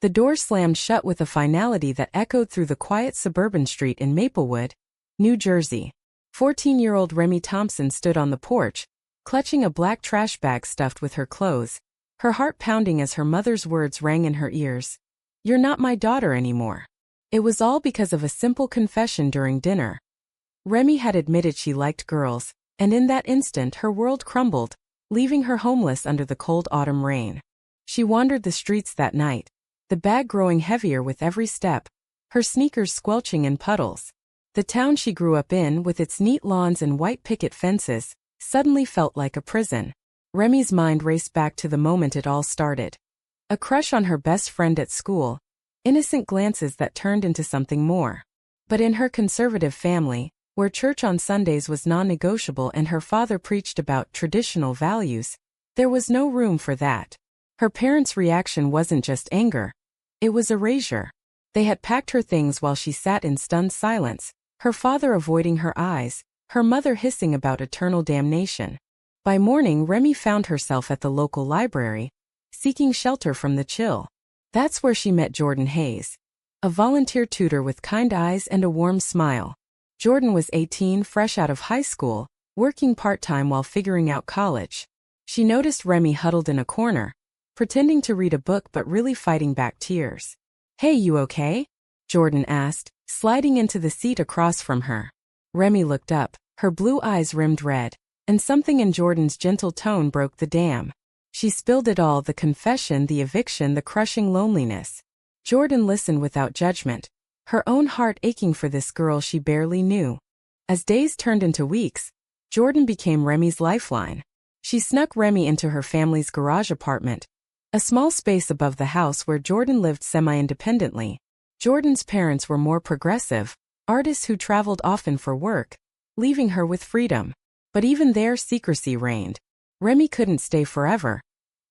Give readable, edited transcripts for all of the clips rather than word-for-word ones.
The door slammed shut with a finality that echoed through the quiet suburban street in Maplewood, New Jersey. 14-year-old Remy Thompson stood on the porch, clutching a black trash bag stuffed with her clothes, her heart pounding as her mother's words rang in her ears. "You're not my daughter anymore." It was all because of a simple confession during dinner. Remy had admitted she liked girls, and in that instant her world crumbled, leaving her homeless under the cold autumn rain. She wandered the streets that night, the bag growing heavier with every step, her sneakers squelching in puddles. The town she grew up in, with its neat lawns and white picket fences, suddenly felt like a prison. Remy's mind raced back to the moment it all started. A crush on her best friend at school, innocent glances that turned into something more. But in her conservative family, where church on Sundays was non-negotiable and her father preached about traditional values, there was no room for that. Her parents' reaction wasn't just anger. It was erasure. They had packed her things while she sat in stunned silence, her father avoiding her eyes, her mother hissing about eternal damnation. By morning, Remy found herself at the local library, seeking shelter from the chill. That's where she met Jordan Hayes, a volunteer tutor with kind eyes and a warm smile. Jordan was 18, fresh out of high school, working part-time while figuring out college. She noticed Remy huddled in a corner, pretending to read a book but really fighting back tears. "Hey, you okay?" Jordan asked, sliding into the seat across from her. Remy looked up, her blue eyes rimmed red, and something in Jordan's gentle tone broke the dam. She spilled it all: the confession, the eviction, the crushing loneliness. Jordan listened without judgment, her own heart aching for this girl she barely knew. As days turned into weeks, Jordan became Remy's lifeline. She snuck Remy into her family's garage apartment, a small space above the house where Jordan lived semi-independently. Jordan's parents were more progressive, artists who traveled often for work, leaving her with freedom. But even there, secrecy reigned. Remy couldn't stay forever.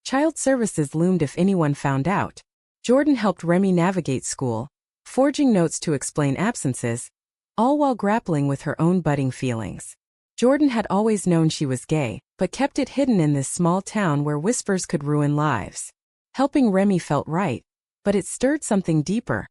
Child services loomed if anyone found out. Jordan helped Remy navigate school, forging notes to explain absences, all while grappling with her own budding feelings. Jordan had always known she was gay, but kept it hidden in this small town where whispers could ruin lives. Helping Remy felt right, but it stirred something deeper,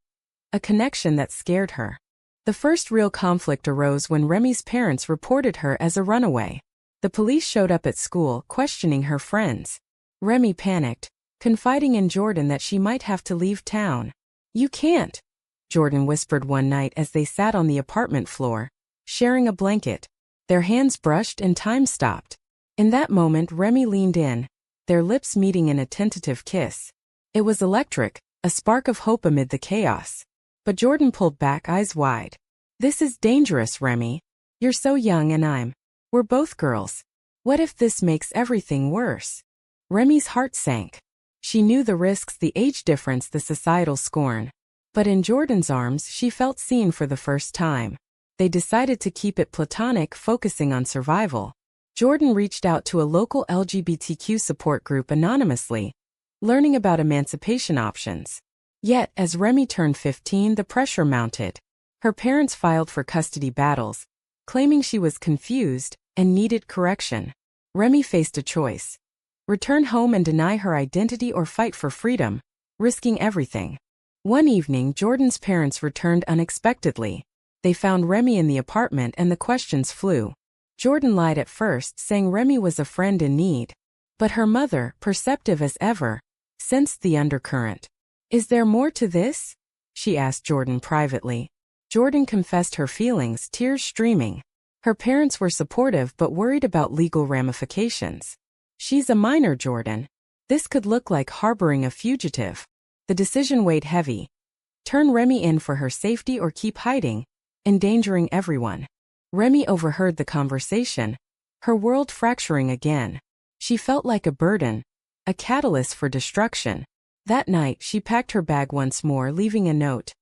a connection that scared her. The first real conflict arose when Remy's parents reported her as a runaway. The police showed up at school, questioning her friends. Remy panicked, confiding in Jordan that she might have to leave town. "You can't," Jordan whispered one night as they sat on the apartment floor, sharing a blanket. Their hands brushed and time stopped. In that moment, Remy leaned in, their lips meeting in a tentative kiss. It was electric, a spark of hope amid the chaos. But Jordan pulled back, eyes wide. "This is dangerous, Remy. You're so young and we're both girls. What if this makes everything worse?" Remy's heart sank. She knew the risks, the age difference, the societal scorn. But in Jordan's arms, she felt seen for the first time. They decided to keep it platonic, focusing on survival. Jordan reached out to a local LGBTQ support group anonymously, learning about emancipation options. Yet, as Remy turned 15, the pressure mounted. Her parents filed for custody battles, claiming she was confused and needed correction. Remy faced a choice: return home and deny her identity, or fight for freedom, risking everything. One evening, Jordan's parents returned unexpectedly. They found Remy in the apartment and the questions flew. Jordan lied at first, saying Remy was a friend in need. But her mother, perceptive as ever, sensed the undercurrent. "Is there more to this?" she asked Jordan privately. Jordan confessed her feelings, tears streaming. Her parents were supportive but worried about legal ramifications. "She's a minor, Jordan. This could look like harboring a fugitive." The decision weighed heavy. Turn Remy in for her safety or keep hiding, endangering everyone. Remy overheard the conversation, her world fracturing again. She felt like a burden, a catalyst for destruction. That night, she packed her bag once more, leaving a note.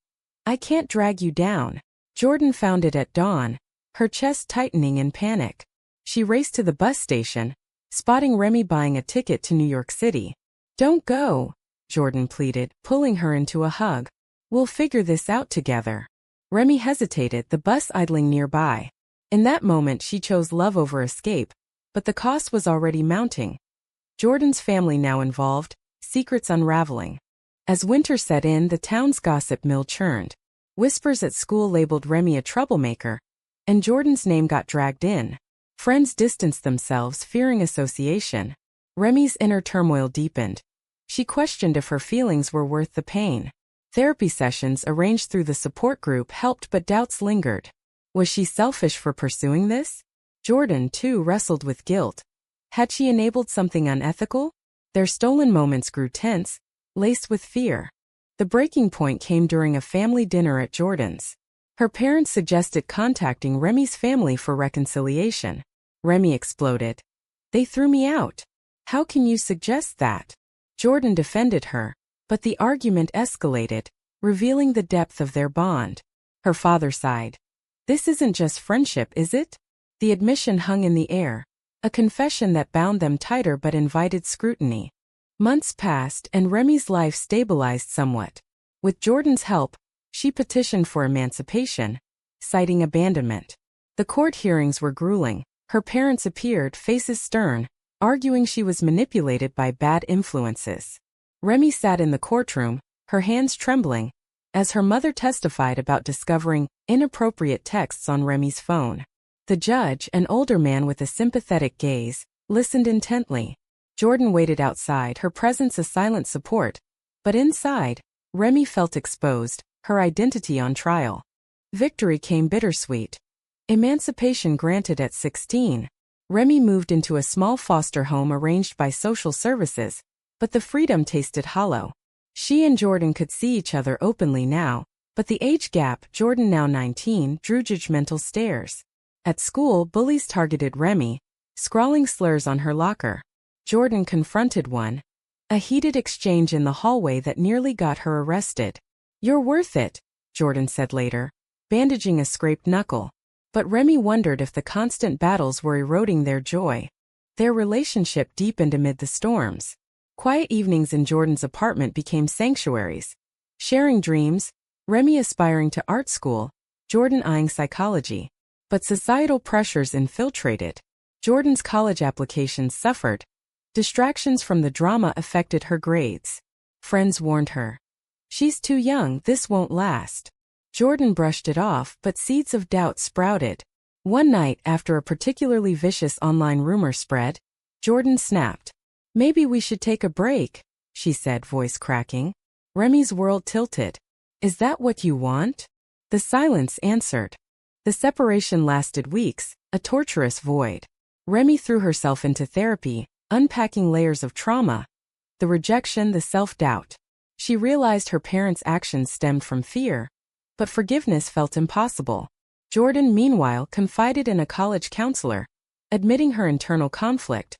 "I can't drag you down." Jordan found it at dawn, her chest tightening in panic. She raced to the bus station, spotting Remy buying a ticket to New York City. "Don't go," Jordan pleaded, pulling her into a hug. "We'll figure this out together." Remy hesitated, the bus idling nearby. In that moment, she chose love over escape, but the cost was already mounting. Jordan's family now involved, secrets unraveling. As winter set in, the town's gossip mill churned. Whispers at school labeled Remy a troublemaker, and Jordan's name got dragged in. Friends distanced themselves, fearing association. Remy's inner turmoil deepened. She questioned if her feelings were worth the pain. Therapy sessions arranged through the support group helped, but doubts lingered. Was she selfish for pursuing this? Jordan, too, wrestled with guilt. Had she enabled something unethical? Their stolen moments grew tense, laced with fear. The breaking point came during a family dinner at Jordan's. Her parents suggested contacting Remy's family for reconciliation. Remy exploded. "They threw me out. How can you suggest that?" Jordan defended her, but the argument escalated, revealing the depth of their bond. Her father sighed. "This isn't just friendship, is it?" The admission hung in the air, a confession that bound them tighter but invited scrutiny. Months passed and Remy's life stabilized somewhat. With Jordan's help, she petitioned for emancipation, citing abandonment. The court hearings were grueling. Her parents appeared, faces stern, arguing she was manipulated by bad influences. Remy sat in the courtroom, her hands trembling, as her mother testified about discovering inappropriate texts on Remy's phone. The judge, an older man with a sympathetic gaze, listened intently. Jordan waited outside, her presence a silent support, but inside, Remy felt exposed, her identity on trial. Victory came bittersweet. Emancipation granted at 16. Remy moved into a small foster home arranged by social services, but the freedom tasted hollow. She and Jordan could see each other openly now, but the age gap, Jordan now 19, drew judgmental stares. At school, bullies targeted Remy, scrawling slurs on her locker. Jordan confronted one. A heated exchange in the hallway that nearly got her arrested. "You're worth it," Jordan said later, bandaging a scraped knuckle. But Remy wondered if the constant battles were eroding their joy. Their relationship deepened amid the storms. Quiet evenings in Jordan's apartment became sanctuaries. Sharing dreams, Remy aspiring to art school, Jordan eyeing psychology. But societal pressures infiltrated. Jordan's college applications suffered. Distractions from the drama affected her grades. Friends warned her. "She's too young, this won't last." Jordan brushed it off, but seeds of doubt sprouted. One night, after a particularly vicious online rumor spread, Jordan snapped. "Maybe we should take a break," she said, voice cracking. Remy's world tilted. "Is that what you want?" The silence answered. The separation lasted weeks, a torturous void. Remy threw herself into therapy, unpacking layers of trauma. The rejection, the self-doubt. She realized her parents' actions stemmed from fear, but forgiveness felt impossible. Jordan, meanwhile, confided in a college counselor, admitting her internal conflict.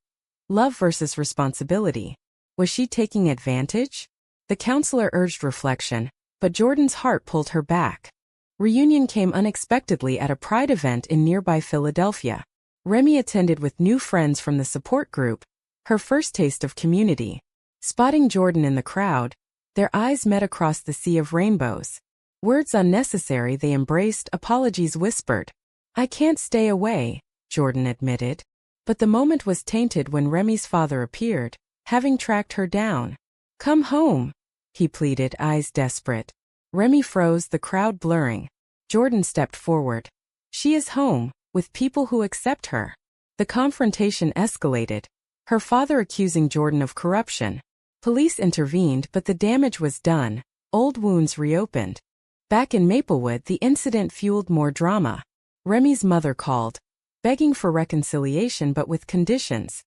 Love versus responsibility. Was she taking advantage? The counselor urged reflection, but Jordan's heart pulled her back. Reunion came unexpectedly at a pride event in nearby Philadelphia. Remy attended with new friends from the support group, her first taste of community. Spotting Jordan in the crowd, their eyes met across the sea of rainbows. Words unnecessary, they embraced, apologies whispered. "I can't stay away," Jordan admitted. But the moment was tainted when Remy's father appeared, having tracked her down. "Come home," he pleaded, eyes desperate. Remy froze, the crowd blurring. Jordan stepped forward. She is home, with people who accept her. The confrontation escalated, her father accusing Jordan of corruption. Police intervened, but the damage was done, old wounds reopened. Back in Maplewood, the incident fueled more drama. Remy's mother called, begging for reconciliation but with conditions.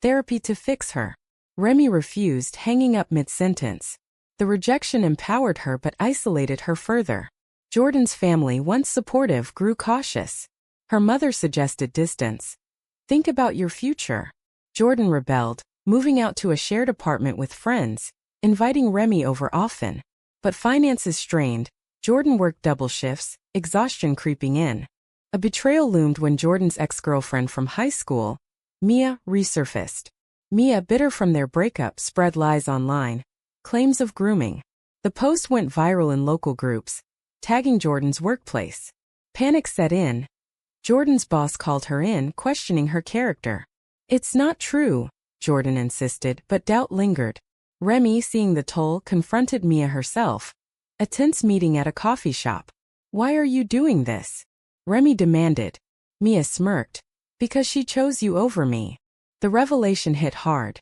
Therapy to fix her. Remy refused, hanging up mid-sentence. The rejection empowered her but isolated her further. Jordan's family, once supportive, grew cautious. Her mother suggested distance. "Think about your future." Jordan rebelled, moving out to a shared apartment with friends, inviting Remy over often. But finances strained, Jordan worked double shifts, exhaustion creeping in. A betrayal loomed when Jordan's ex-girlfriend from high school, Mia, resurfaced. Mia, bitter from their breakup, spread lies online. Claims of grooming. The post went viral in local groups, tagging Jordan's workplace. Panic set in. Jordan's boss called her in, questioning her character. "It's not true," Jordan insisted, but doubt lingered. Remy, seeing the toll, confronted Mia herself. A tense meeting at a coffee shop. "Why are you doing this?" Remy demanded. Mia smirked. "Because she chose you over me." The revelation hit hard.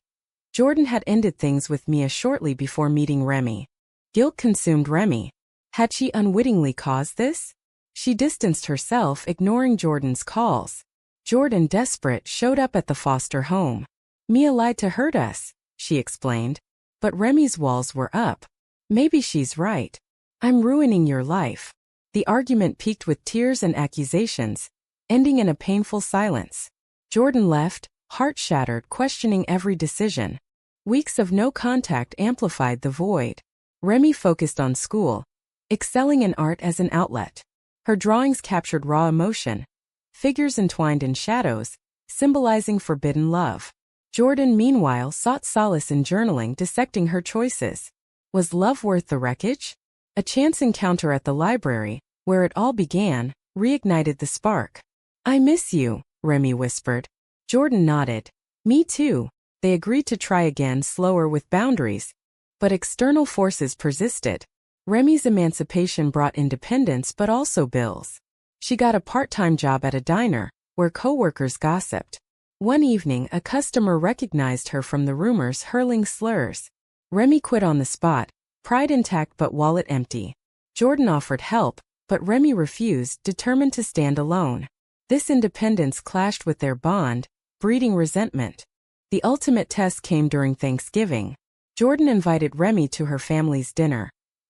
Jordan had ended things with Mia shortly before meeting Remy. Guilt consumed Remy. Had she unwittingly caused this? She distanced herself, ignoring Jordan's calls. Jordan, desperate, showed up at the foster home. "Mia lied to hurt us," she explained. But Remy's walls were up. "Maybe she's right. I'm ruining your life." The argument peaked with tears and accusations, ending in a painful silence. Jordan left, heart shattered, questioning every decision. Weeks of no contact amplified the void. Remy focused on school, excelling in art as an outlet. Her drawings captured raw emotion, figures entwined in shadows, symbolizing forbidden love. Jordan, meanwhile, sought solace in journaling, dissecting her choices. Was love worth the wreckage? A chance encounter at the library, where it all began, reignited the spark. "I miss you," Remy whispered. Jordan nodded. "Me too." They agreed to try again, slower, with boundaries. But external forces persisted. Remy's emancipation brought independence but also bills. She got a part-time job at a diner, where co-workers gossiped. One evening, a customer recognized her from the rumors, hurling slurs. Remy quit on the spot, pride intact but wallet empty. Jordan offered help, but Remy refused, determined to stand alone. This independence clashed with their bond, breeding resentment. The ultimate test came during Thanksgiving. Jordan invited Remy to her family's dinner.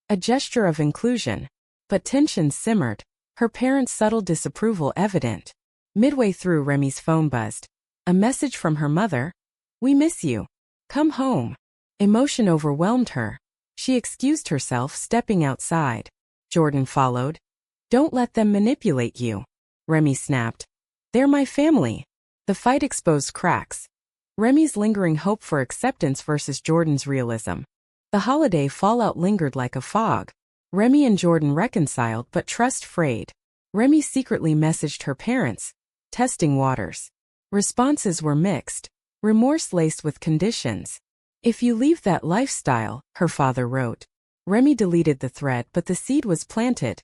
A gesture of inclusion. But tensions simmered, her parents' subtle disapproval evident. Midway through, Remy's phone buzzed. A message from her mother. "We miss you. Come home." Emotion overwhelmed her. She excused herself, stepping outside. Jordan followed. "Don't let them manipulate you," Remy snapped. "They're my family." The fight exposed cracks. Remy's lingering hope for acceptance versus Jordan's realism. The holiday fallout lingered like a fog. Remy and Jordan reconciled, but trust frayed. Remy secretly messaged her parents, testing waters. Responses were mixed, remorse laced with conditions. "If you leave that lifestyle," her father wrote. Remy deleted the thread, but the seed was planted.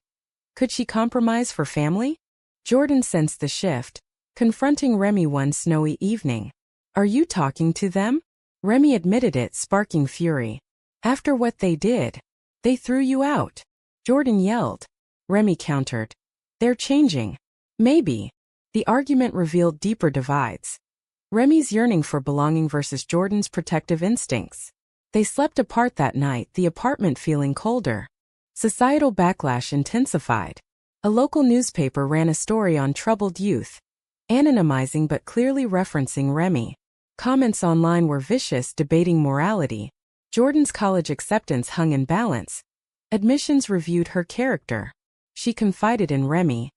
Could she compromise for family? Jordan sensed the shift, confronting Remy one snowy evening. "Are you talking to them?" Remy admitted it, sparking fury. "After what they did, they threw you out," Jordan yelled. Remy countered. "They're changing." Maybe. The argument revealed deeper divides. Remy's yearning for belonging versus Jordan's protective instincts. They slept apart that night, the apartment feeling colder. Societal backlash intensified. A local newspaper ran a story on troubled youth, anonymizing but clearly referencing Remy. Comments online were vicious, debating morality. Jordan's college acceptance hung in balance. Admissions reviewed her character. She confided in Remy.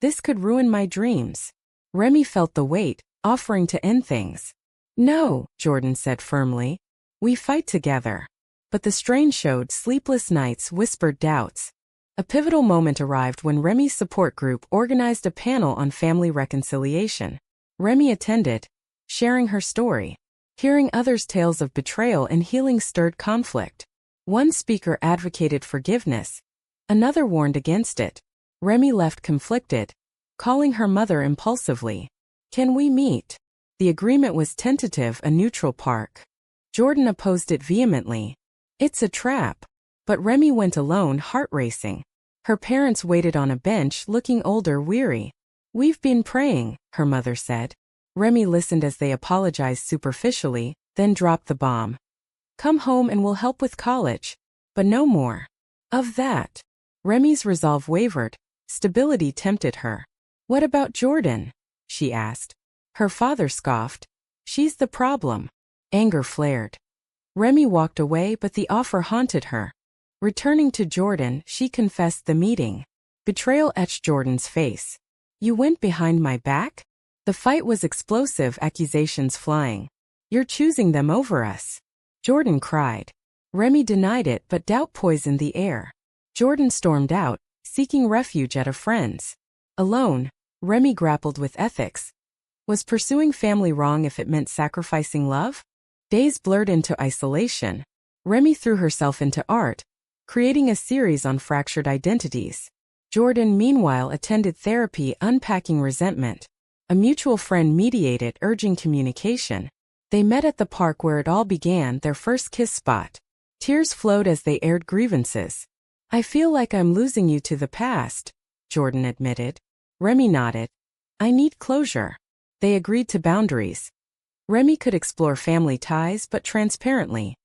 "This could ruin my dreams." Remy felt the weight, offering to end things. "No," Jordan said firmly. "We fight together." But the strain showed, sleepless nights, whispered doubts. A pivotal moment arrived when Remy's support group organized a panel on family reconciliation. Remy attended, sharing her story. Hearing others' tales of betrayal and healing stirred conflict. One speaker advocated forgiveness. Another warned against it. Remy left conflicted, calling her mother impulsively. "Can we meet?" The agreement was tentative, a neutral park. Jordan opposed it vehemently. "It's a trap." But Remy went alone, heart racing. Her parents waited on a bench, looking older, weary. "We've been praying," her mother said. Remy listened as they apologized superficially, then dropped the bomb. "Come home and we'll help with college." But no more of that. Remy's resolve wavered. Stability tempted her. "What about Jordan?" she asked. Her father scoffed. "She's the problem." Anger flared. Remy walked away, but the offer haunted her. Returning to Jordan, she confessed the meeting. Betrayal etched Jordan's face. "You went behind my back?" The fight was explosive, accusations flying. "You're choosing them over us," Jordan cried. Remy denied it, but doubt poisoned the air. Jordan stormed out, seeking refuge at a friend's. Alone, Remy grappled with ethics. Was pursuing family wrong if it meant sacrificing love? Days blurred into isolation. Remy threw herself into art, creating a series on fractured identities. Jordan, meanwhile, attended therapy, unpacking resentment. A mutual friend mediated, urging communication. They met at the park where it all began, their first kiss spot. Tears flowed as they aired grievances. I feel like I'm losing you to the past, Jordan admitted. Remy nodded. I need closure. They agreed to boundaries. Remy could explore family ties, but transparently.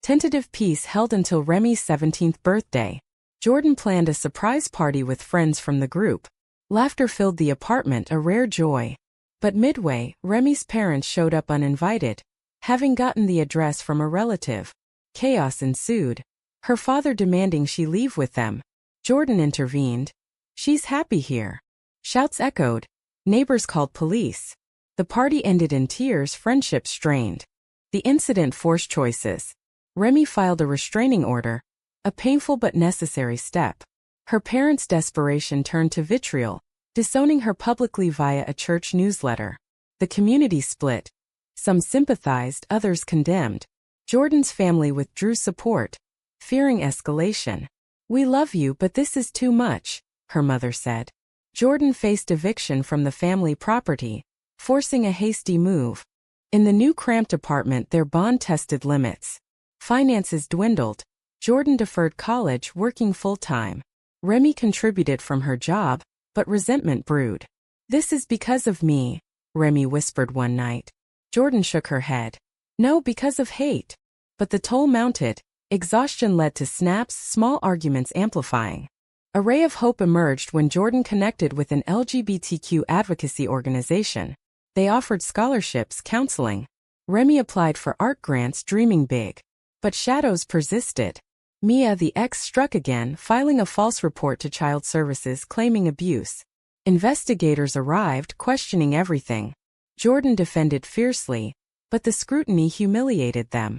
Tentative peace held until Remy's 17th birthday. Jordan planned a surprise party with friends from the group. Laughter filled the apartment, a rare joy. But midway, Remy's parents showed up uninvited, having gotten the address from a relative. Chaos ensued, her father demanding she leave with them. Jordan intervened. She's happy here. Shouts echoed. Neighbors called police. The party ended in tears, friendship strained. The incident forced choices. Remy filed a restraining order, a painful but necessary step. Her parents' desperation turned to vitriol, disowning her publicly via a church newsletter. The community split. Some sympathized, others condemned. Jordan's family withdrew support, fearing escalation. We love you, but this is too much, her mother said. Jordan faced eviction from the family property, forcing a hasty move. In the new cramped apartment, their bond tested limits. Finances dwindled. Jordan deferred college, working full-time. Remy contributed from her job, but resentment brewed. This is because of me, Remy whispered one night. Jordan shook her head. No, because of hate. But the toll mounted. Exhaustion led to snaps, small arguments amplifying. A ray of hope emerged when Jordan connected with an LGBTQ advocacy organization. They offered scholarships, counseling. Remy applied for art grants, dreaming big. But shadows persisted. Mia, the ex, struck again, filing a false report to child services claiming abuse. Investigators arrived, questioning everything. Jordan defended fiercely, but the scrutiny humiliated them.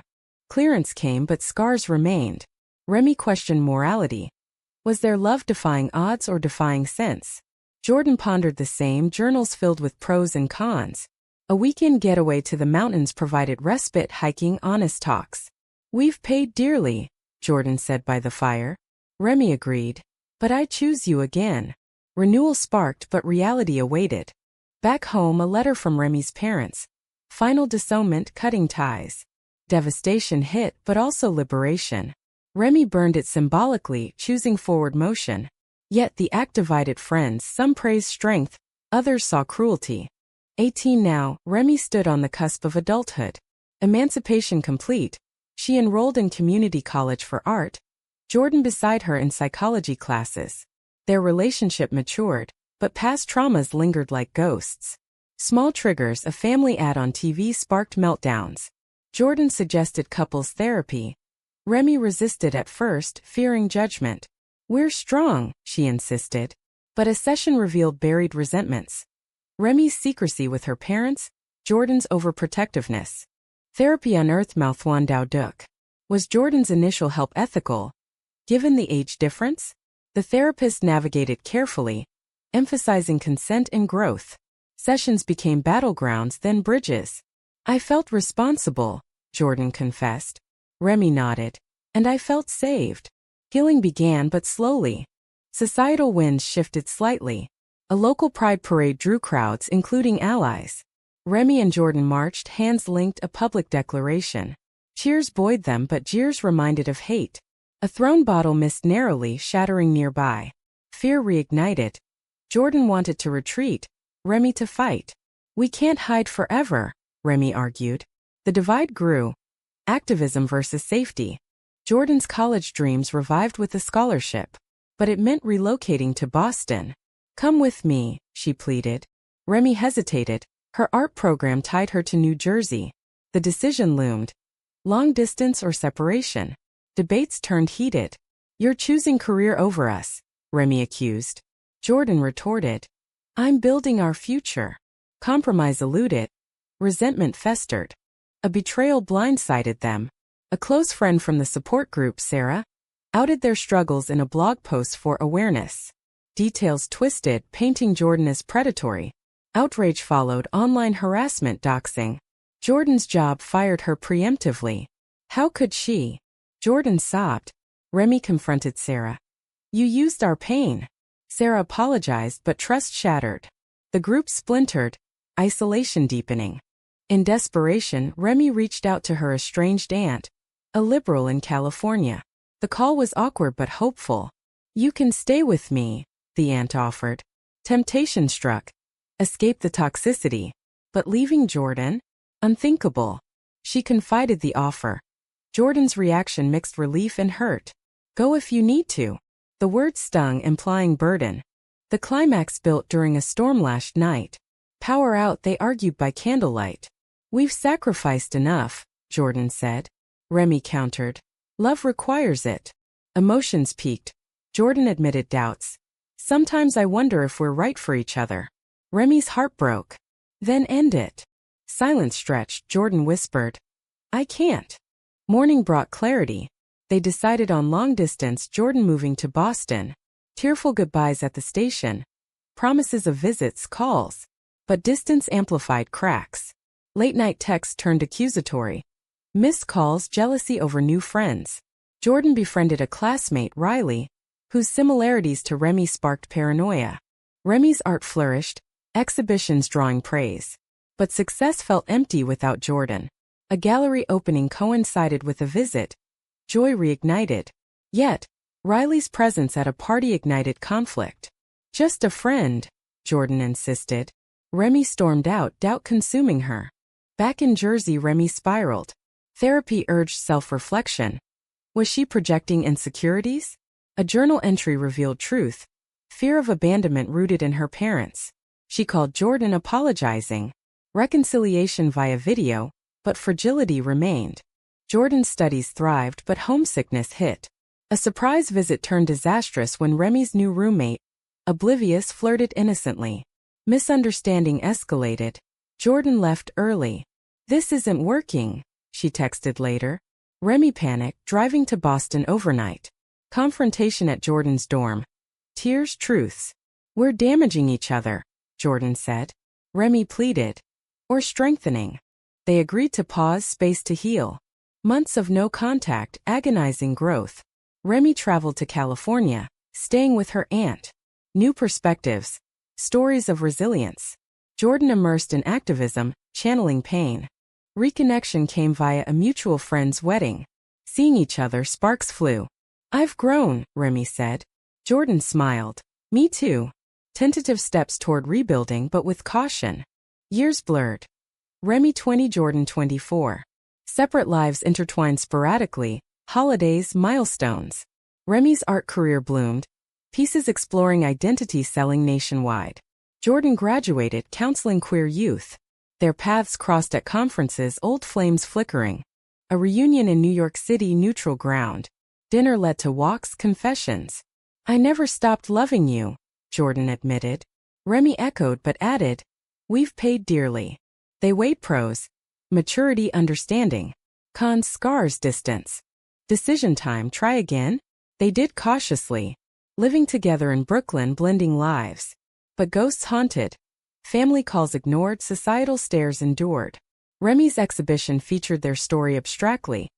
Clearance came, but scars remained. Remy questioned morality. Was their love defying odds or defying sense? Jordan pondered the same, journals filled with pros and cons. A weekend getaway to the mountains provided respite, hiking, honest talks. We've paid dearly, Jordan said by the fire. Remy agreed. But I choose you again. Renewal sparked, but reality awaited. Back home, a letter from Remy's parents. Final disownment, cutting ties. Devastation hit, but also liberation. Remy burned it symbolically, choosing forward motion. Yet the act divided friends, some praised strength, others saw cruelty. 18 now, Remy stood on the cusp of adulthood. Emancipation complete. She enrolled in community college for art. Jordan beside her in psychology classes. Their relationship matured, but past traumas lingered like ghosts. Small triggers, a family ad on TV sparked meltdowns. Jordan suggested couples therapy. Remy resisted at first, fearing judgment. We're strong, she insisted. But a session revealed buried resentments. Remy's secrecy with her parents, Jordan's overprotectiveness. Therapy unearthed Mouthwandao Duk. Was Jordan's initial help ethical? Given the age difference? The therapist navigated carefully, emphasizing consent and growth. Sessions became battlegrounds, then bridges. I felt responsible, Jordan confessed. Remy nodded. And I felt saved. Healing began, but slowly. Societal winds shifted slightly. A local pride parade drew crowds, including allies. Remy and Jordan marched, hands linked, a public declaration. Cheers buoyed them, but jeers reminded of hate. A thrown bottle missed narrowly, shattering nearby. Fear reignited. Jordan wanted to retreat, Remy to fight. We can't hide forever, Remy argued. The divide grew. Activism versus safety. Jordan's college dreams revived with a scholarship. But it meant relocating to Boston. Come with me, she pleaded. Remy hesitated. Her art program tied her to New Jersey. The decision loomed. Long distance or separation? Debates turned heated. You're choosing career over us, Remy accused. Jordan retorted. I'm building our future. Compromise eluded. Resentment festered. A betrayal blindsided them. A close friend from the support group, Sarah, outed their struggles in a blog post for awareness. Details twisted, painting Jordan as predatory. Outrage followed, online harassment, doxing. Jordan's job fired her preemptively. How could she? Jordan sobbed. Remy confronted Sarah. You used our pain. Sarah apologized, but trust shattered. The group splintered, isolation deepening. In desperation, Remy reached out to her estranged aunt, a liberal in California. The call was awkward but hopeful. You can stay with me, the aunt offered. Temptation struck. Escape the toxicity. But leaving Jordan? Unthinkable. She confided the offer. Jordan's reaction mixed relief and hurt. Go if you need to. The word stung, implying burden. The climax built during a storm-lashed night. Power out, they argued by candlelight. We've sacrificed enough, Jordan said. Remy countered. Love requires it. Emotions peaked. Jordan admitted doubts. Sometimes I wonder if we're right for each other. Remy's heart broke. Then end it. Silence stretched. Jordan whispered. I can't. Morning brought clarity. They decided on long distance, Jordan moving to Boston. Tearful goodbyes at the station. Promises of visits, calls. But distance amplified cracks. Late-night texts turned accusatory. Missed calls, jealousy over new friends. Jordan befriended a classmate, Riley, whose similarities to Remy sparked paranoia. Remy's art flourished, exhibitions drawing praise. But success felt empty without Jordan. A gallery opening coincided with a visit. Joy reignited. Yet, Riley's presence at a party ignited conflict. Just a friend, Jordan insisted. Remy stormed out, doubt consuming her. Back in Jersey, Remy spiraled. Therapy urged self-reflection. Was she projecting insecurities? A journal entry revealed truth. Fear of abandonment rooted in her parents. She called Jordan, apologizing. Reconciliation via video, but fragility remained. Jordan's studies thrived, but homesickness hit. A surprise visit turned disastrous when Remy's new roommate, oblivious, flirted innocently. Misunderstanding escalated. Jordan left early. This isn't working, she texted later. Remy panicked, driving to Boston overnight. Confrontation at Jordan's dorm. Tears, truths. We're damaging each other, Jordan said. Remy pleaded. Or strengthening. They agreed to pause, space to heal. Months of no contact, agonizing growth. Remy traveled to California, staying with her aunt. New perspectives. Stories of resilience. Jordan immersed in activism, channeling pain. Reconnection came via a mutual friend's wedding. Seeing each other, sparks flew. I've grown, Remy said. Jordan smiled. Me too. Tentative steps toward rebuilding, but with caution. Years blurred. Remy 20, Jordan 24. Separate lives intertwined sporadically, holidays, milestones. Remy's art career bloomed, pieces exploring identity selling nationwide. Jordan graduated, counseling queer youth. Their paths crossed at conferences, old flames flickering. A reunion in New York City, neutral ground. Dinner led to walks, confessions. I never stopped loving you, Jordan admitted. Remy echoed but added, we've paid dearly. They weighed pros. Maturity, understanding. Cons, scars, distance. Decision time, try again? They did cautiously. Living together in Brooklyn, blending lives. But ghosts haunted. Family calls ignored, societal stares endured. Remy's exhibition featured their story abstractly.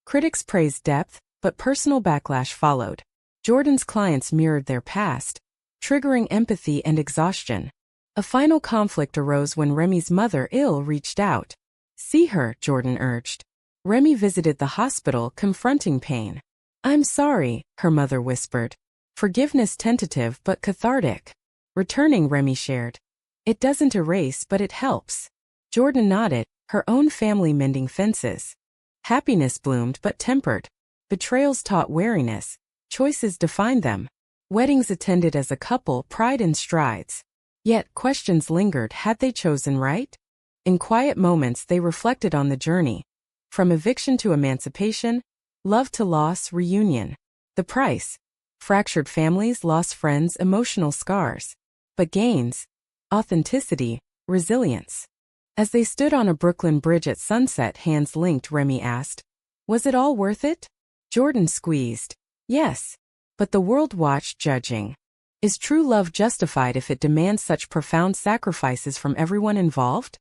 Critics praised depth, but personal backlash followed. Jordan's clients mirrored their past, triggering empathy and exhaustion. A final conflict arose when Remy's mother, ill, reached out. See her, Jordan urged. Remy visited the hospital, confronting pain. I'm sorry, her mother whispered. Forgiveness tentative but cathartic. Returning, Remy shared. It doesn't erase, but it helps. Jordan nodded, her own family mending fences. Happiness bloomed but tempered. Betrayals taught wariness. Choices defined them. Weddings attended as a couple, pride in strides. Yet questions lingered, had they chosen right? In quiet moments they reflected on the journey. From eviction to emancipation, love to loss, reunion. The price. Fractured families, lost friends, emotional scars. But gains. Authenticity, resilience. As they stood on a Brooklyn bridge at sunset, hands linked, Remy asked, was it all worth it? Jordan squeezed. Yes. But the world watched, judging. Is true love justified if it demands such profound sacrifices from everyone involved?